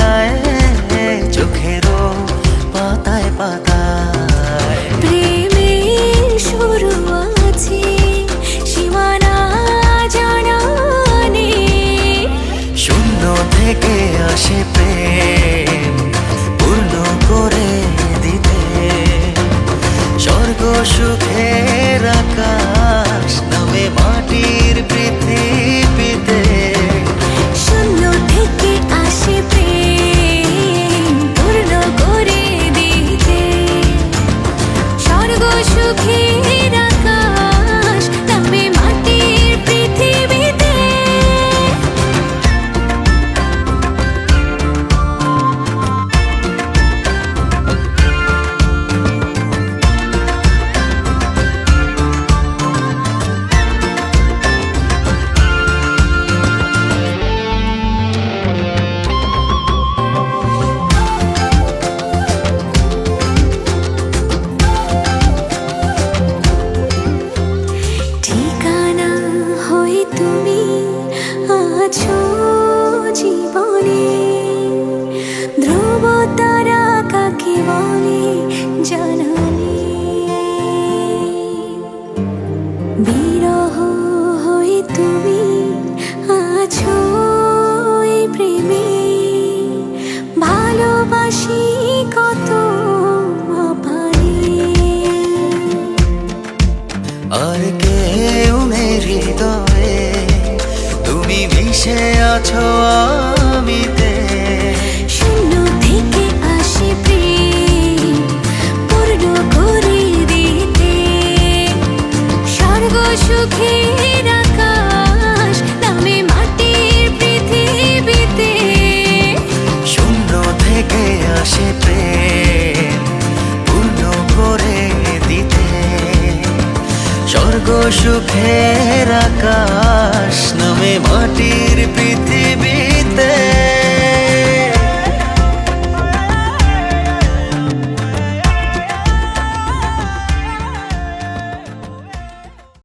যায় চোখেরও পাতায় পাতায়। প্রেমের শুরু আছে সীমানা জানা নেই, শূন্য থেকে আসে প্রেম পূর্ণ করে দিতে। স্বর্গ সুখের আকাশ নামে মাটির পৃথিবীতে। শূন্য থেকে আসে প্রেম পূর্ণ করে দিতে। স্বর্গ সুখের আকাশ নামে মাটির পৃথিবীতে। ঠিকানা হয়ে তুমি আছো জীবনে, ধ্রুব তারা কাকে বলে জানালে। বিরহ হয়ে তুমি আছো এই প্রেমে, ভালোবাসি কত আপারে। আর কেউ নেই হৃদয়ে, তুমি মিশে আছো আমিতে।